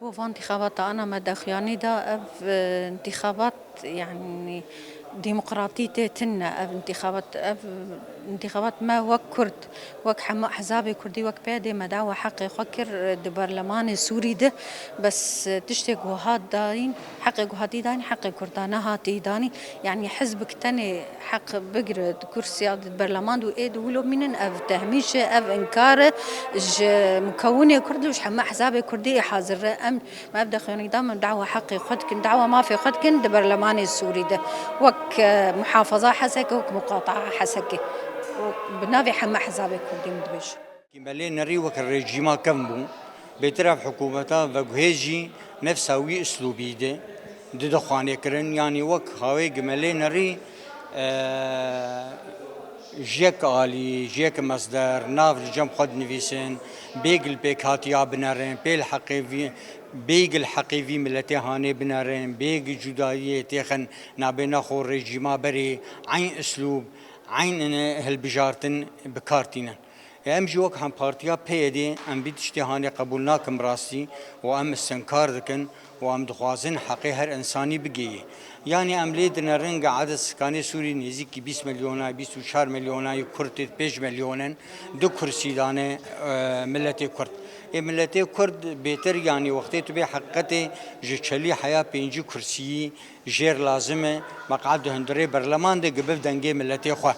هو في انتخابات أنا ما دخياني دا أف انتخابات يعني ديمقراطية تنا أف انتخابات ما وك كرد وك حما أحزابي كردي وك بيدي ما دعوة حقي خكر البرلمان السوري ده بس تشتي جوهات داين حقي جوهاتي داني حقي كردانا هاتي داني يعني حزبك تاني حق بقرد كرسي البرلمان دو إيد ولو من أف تهميش أف إنكار مكونة كردي وش حما أحزابي كردي حاضر أم ما بدأ خياني دائما دعوة حقي خدكن دعوة ما في خدكن البرلمان السوري ده وك محافظة حسكي وك مقاطعة حسكي وبنافي حما أحزابي كردي مدبش كمالي نري وك الرجيما كمبو بيترف حكومتا وجهجي نفس هوي أسلوبي ده ضد خواني كرن يعني وك هاوي جمالي نري جيك عالي جيك مصدر ناف الجم خد نفيسن بيجل بيك هاتيا بنارين بيل حقيقي بيجل حقيقي ملتي هاني بنارين بيج جدائية تيخن نابينا خور رجيما بري عين أسلوب عين هالبجارتن بكارتينا ام جوك هم بارتيا بيدي ام بيتشتي هاني قبولناكم راسي وام استنكار ذكن وام دخوازن حقي هر انساني بقيه يعني ام ليدنا رنق عدد سكاني سوري نزيك 20 مليون 24 مليون كرد 5 مليون دو كرسي دانه ملتي كرد ملتي كرد بيتر يعني وقتي تبي حقتي جتشلي حياه بينجي كرسي جير لازمه مقعد هندري برلمان ده قبل دنجي ملتي خو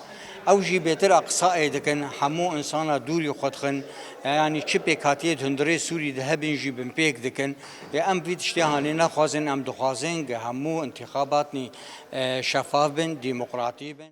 او جي بيتر اقصاء دكن حمو انسانا دوري خدخن يعني چپی کاتیه هندره سوری ده بین جی بن پیک دکن ام بید اشتهانی نخوازن ام دخوازن همو انتخابات نی شفاف بن ديمقراطي بن